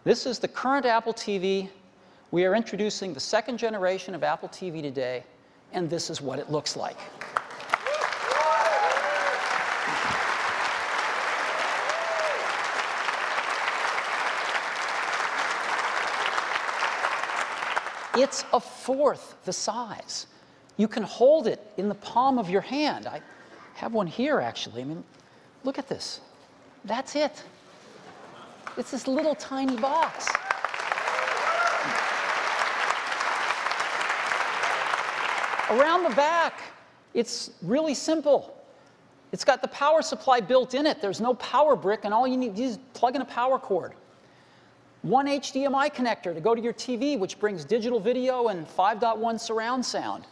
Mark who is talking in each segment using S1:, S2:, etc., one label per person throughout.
S1: This is the current Apple TV. We are introducing the second generation of Apple TV today, and this is what it looks like. It's a fourth the size. You can hold it in the palm of your hand. I have one here, actually. I mean, look at this. That's it. It's this little tiny box. Around the back, it's really simple. It's got the power supply built in it. There's no power brick, and all you need is plug in a power cord. One HDMI connector to go to your TV, which brings digital video and 5.1 surround sound.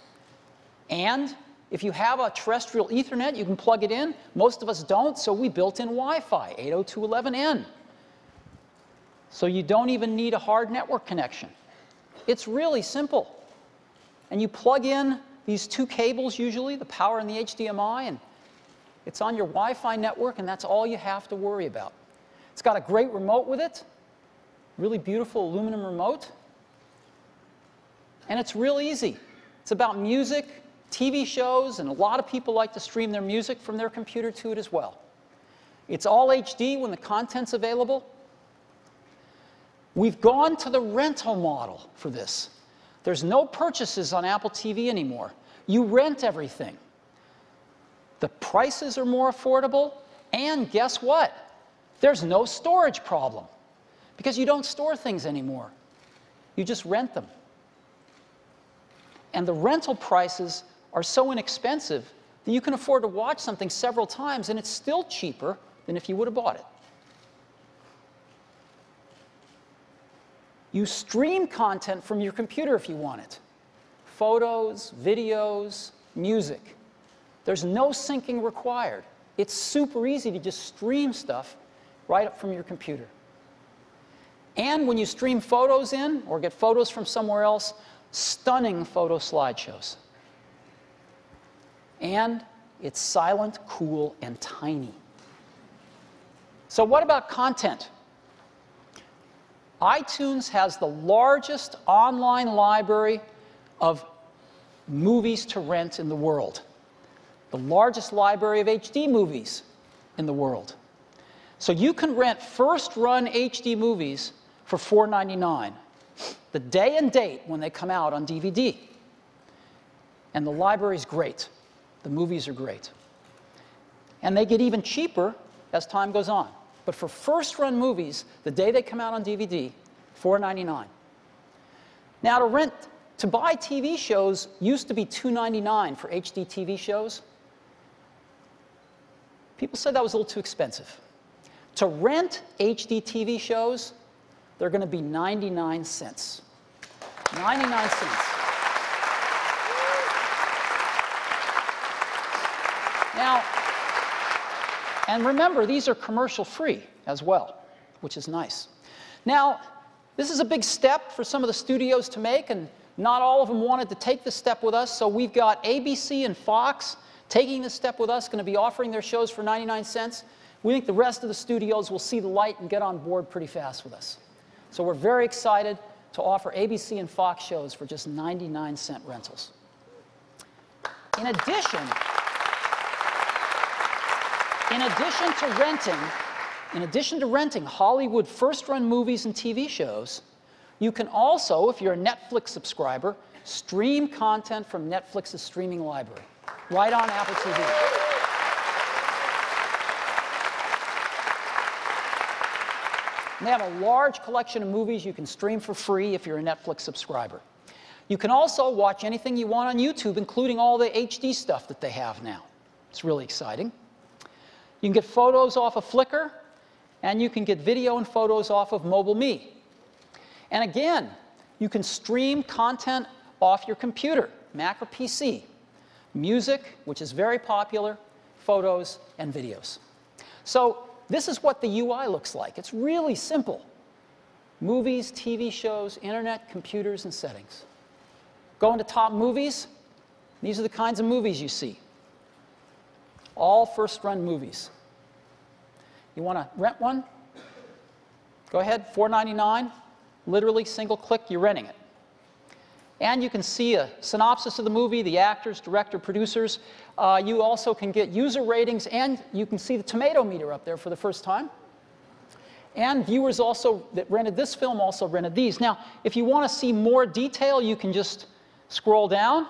S1: And if you have a terrestrial Ethernet, you can plug it in. Most of us don't, so we built in Wi-Fi, 802.11n. So you don't even need a hard network connection. It's really simple. And you plug in these two cables, usually, the power and the HDMI, and it's on your Wi-Fi network, and that's all you have to worry about. It's got a great remote with it. Really beautiful aluminum remote. And it's real easy. It's about music, TV shows, and a lot of people like to stream their music from their computer to it as well. It's all HD when the content's available. We've gone to the rental model for this. There's no purchases on Apple TV anymore. You rent everything. The prices are more affordable, and guess what? There's no storage problem. Because you don't store things anymore. You just rent them. And the rental prices are so inexpensive that you can afford to watch something several times, and it's still cheaper than if you would have bought it. You stream content from your computer if you want it. Photos, videos, music. There's no syncing required. It's super easy to just stream stuff right up from your computer. And when you stream photos in or get photos from somewhere else, stunning photo slideshows. And it's silent, cool, and tiny. So what about content? iTunes has the largest online library of movies to rent in the world. The largest library of HD movies in the world. So you can rent first-run HD movies for $4.99, the day and date when they come out on DVD. And the library's great. The movies are great. And they get even cheaper as time goes on. But for first-run movies, the day they come out on DVD, $4.99. Now, to buy TV shows used to be $2.99 for HD TV shows. People said that was a little too expensive. To rent HD TV shows, they're going to be 99 cents. 99 cents. Now, and remember, these are commercial-free as well, which is nice. Now, this is a big step for some of the studios to make, and not all of them wanted to take this step with us, so we've got ABC and Fox taking this step with us, going to be offering their shows for 99 cents. We think the rest of the studios will see the light and get on board pretty fast with us. So we're very excited to offer ABC and Fox shows for just 99-cent rentals. In addition to renting Hollywood first-run movies and TV shows, you can also, if you're a Netflix subscriber, stream content from Netflix's streaming library right on Apple TV. And they have a large collection of movies you can stream for free if you're a Netflix subscriber. You can also watch anything you want on YouTube, including all the HD stuff that they have now. It's really exciting. You can get photos off of Flickr, and you can get video and photos off of MobileMe. And again, you can stream content off your computer, Mac or PC. Music, which is very popular, photos, and videos. So this is what the UI looks like. It's really simple. Movies, TV shows, internet, computers, and settings. Go into top movies. These are the kinds of movies you see. All first-run movies. You want to rent one? Go ahead, $4.99, literally single click, you're renting it. And you can see a synopsis of the movie, the actors, director, producers. You also can get user ratings, and you can see the tomato meter up there for the first time. And viewers also that rented this film also rented these. Now, if you want to see more detail, you can just scroll down,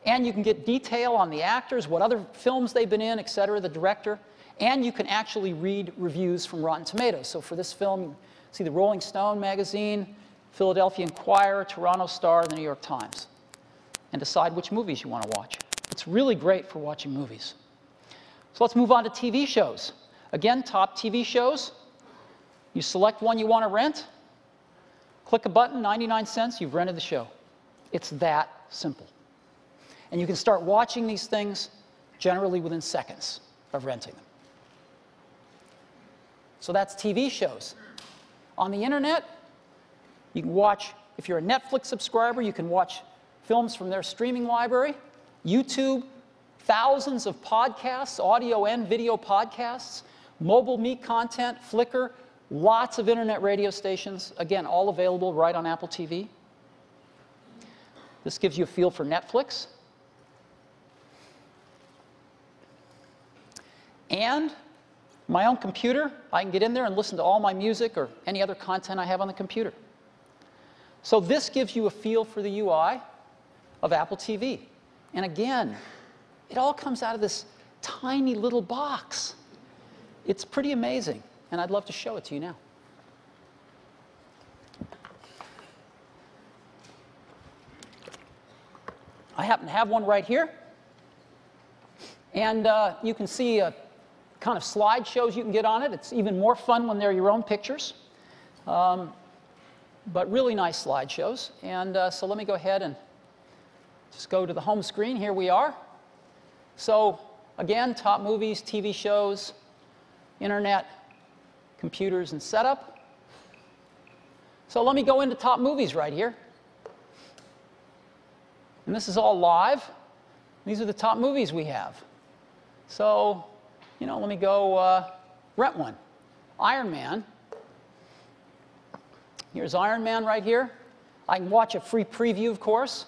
S1: and you can get detail on the actors, what other films they've been in, et cetera, the director. And you can actually read reviews from Rotten Tomatoes. So for this film, you see the Rolling Stone magazine, Philadelphia Inquirer, Toronto Star, the New York Times, and decide which movies you want to watch. It's really great for watching movies. So let's move on to TV shows. Again, top TV shows. You select one you want to rent, click a button, 99 cents, you've rented the show. It's that simple. And you can start watching these things generally within seconds of renting them. So that's TV shows. On the internet, you can watch, if you're a Netflix subscriber, you can watch films from their streaming library. YouTube, thousands of podcasts, audio and video podcasts, mobile meet content, Flickr, lots of internet radio stations, again, all available right on Apple TV. This gives you a feel for Netflix. And my own computer, I can get in there and listen to all my music or any other content I have on the computer. So this gives you a feel for the UI of Apple TV. And again, it all comes out of this tiny little box. It's pretty amazing, and I'd love to show it to you now. I happen to have one right here. And you can see kind of slideshows you can get on it. It's even more fun when they're your own pictures. But really nice slideshows. And so let me go ahead and just go to the home screen. Here we are. So again, top movies, TV shows, internet, computers, and setup. So let me go into top movies right here. And this is all live. These are the top movies we have. So, you know, let me go rent one. Iron Man. Here's Iron Man right here. I can watch a free preview, of course.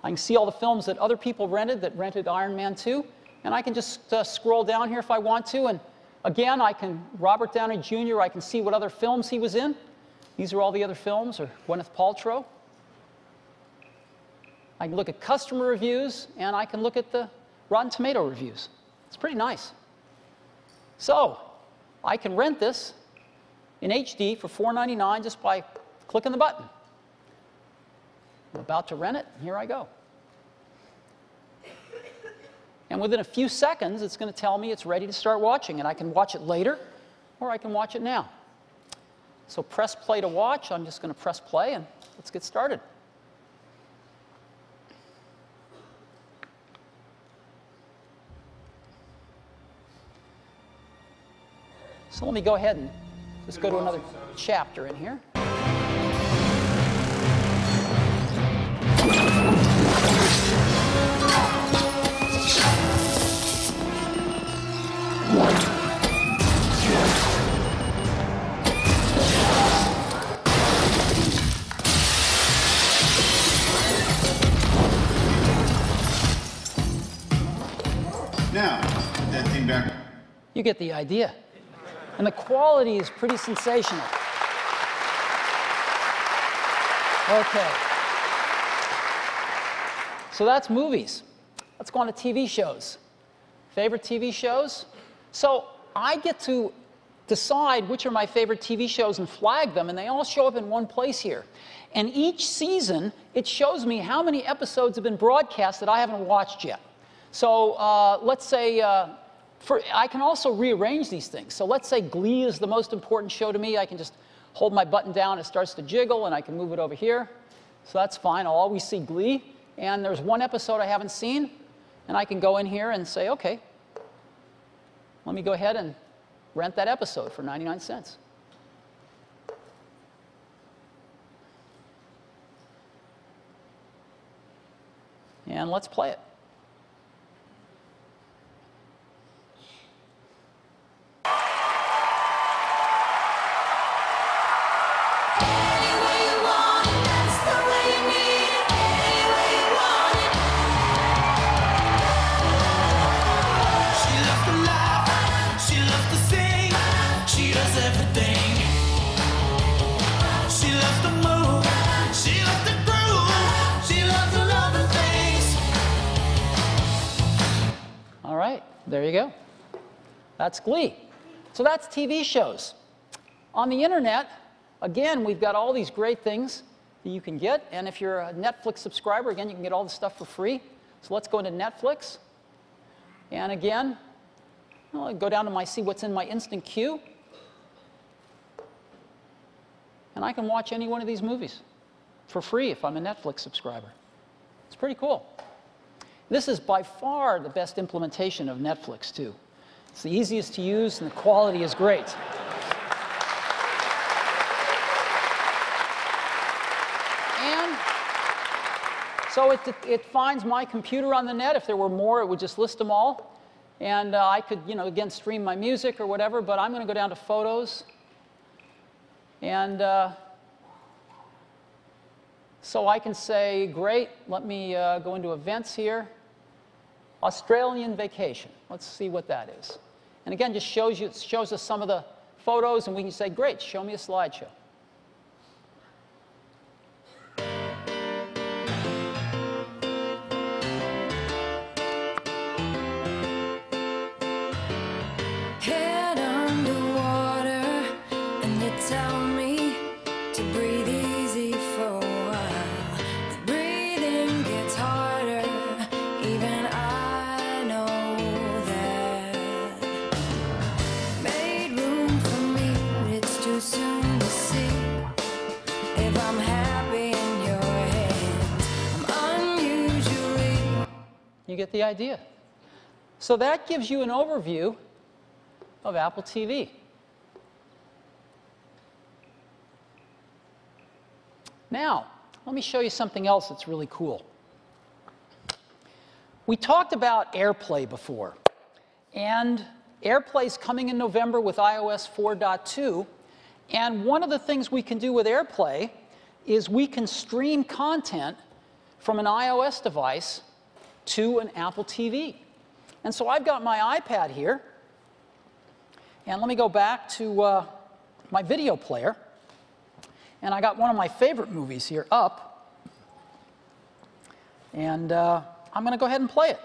S1: I can see all the films that other people rented Iron Man 2. And I can just scroll down here if I want to. And again, I can, Robert Downey Jr., I can see what other films he was in. These are all the other films, or Gwyneth Paltrow. I can look at customer reviews, and I can look at the Rotten Tomato reviews. It's pretty nice. So I can rent this in HD for $4.99 just by clicking the button. I'm about to rent it, and here I go. And within a few seconds, it's going to tell me it's ready to start watching, and I can watch it later, or I can watch it now. So press play to watch. I'm just going to press play, and let's get started. So let me go ahead and just go to another chapter in here.
S2: Now, put that thing back.
S1: You get the idea. And the quality is pretty sensational. Okay. So that's movies. Let's go on to TV shows. Favorite TV shows? So I get to decide which are my favorite TV shows and flag them, and they all show up in one place here. And each season, it shows me how many episodes have been broadcast that I haven't watched yet. So let's say, I can also rearrange these things. So let's say Glee is the most important show to me. I can just hold my button down, it starts to jiggle, and I can move it over here. So that's fine. I'll always see Glee. And there's one episode I haven't seen, and I can go in here and say, okay, let me go ahead and rent that episode for 99 cents. And let's play it. There you go. That's Glee. So that's TV shows. On the internet, again, we've got all these great things that you can get. And if you're a Netflix subscriber, again, you can get all the stuff for free. So let's go into Netflix. And again, I'll go down to see what's in my instant queue. And I can watch any one of these movies for free if I'm a Netflix subscriber. It's pretty cool. This is by far the best implementation of Netflix, too. It's the easiest to use, and the quality is great. And so it finds my computer on the net. If there were more, it would just list them all. And I could, again, stream my music or whatever, but I'm going to go down to Photos. And so I can say, great, let me go into Events here. Australian Vacation. Let's see what that is. And again, just shows us some of the photos, and we can say, great, show me a slideshow.
S3: Head underwater, and you tell me to breathe easy for a while. The breathing gets harder, even I know that. Made room for me, but it's too soon to see if I'm happy in your hands. I'm unusually.
S1: You get the idea. So that gives you an overview of Apple TV. Now, let me show you something else that's really cool. We talked about AirPlay before, and AirPlay's coming in November with iOS 4.2, and one of the things we can do with AirPlay is we can stream content from an iOS device to an Apple TV. And so I've got my iPad here, and let me go back to my video player. And I got one of my favorite movies here up. And I'm going to go ahead and play it.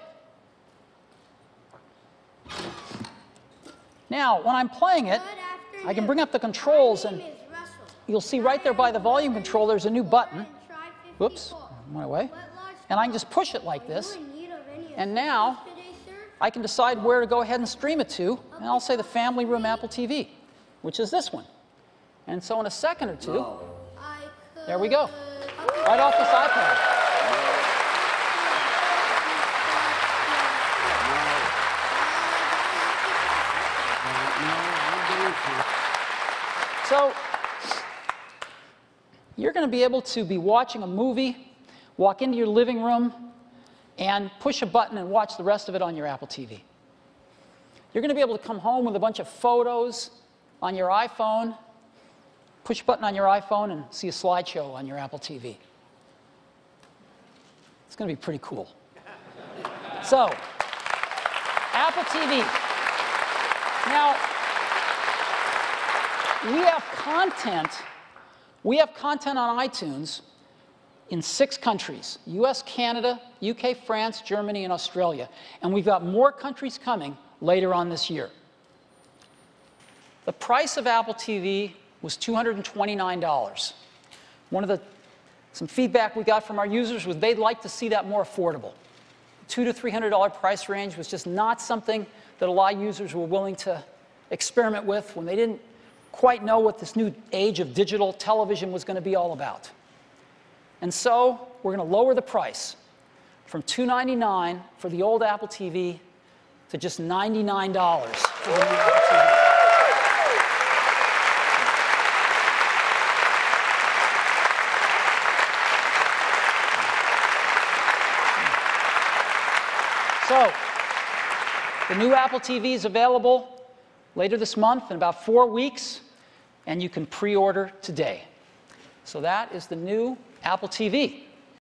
S1: Now, when I'm playing it, I can bring up the controls, and you'll see right there by the volume control, there's a new button. Whoops, went away. And I can just push it like this. And now, I can decide where to go ahead and stream it to, and I'll say the Family Room Apple TV, which is this one. And so in a second or two, there we go, right off this iPad. So you're going to be able to be watching a movie, walk into your living room, and push a button and watch the rest of it on your Apple TV. You're going to be able to come home with a bunch of photos on your iPhone, push a button on your iPhone, and see a slideshow on your Apple TV. It's going to be pretty cool. So, Apple TV. Now, we have content on iTunes in 6 countries: US, Canada, UK, France, Germany, and Australia. And we've got more countries coming later on this year. The price of Apple TV was $229. Some feedback we got from our users was they'd like to see that more affordable. $200 to $300 price range was just not something that a lot of users were willing to experiment with when they didn't quite know what this new age of digital television was going to be all about. And so we're going to lower the price from $299 for the old Apple TV to just $99 for the new Apple TV. So the new Apple TV is available later this month in about 4 weeks, and you can pre-order today. So that is the new Apple TV.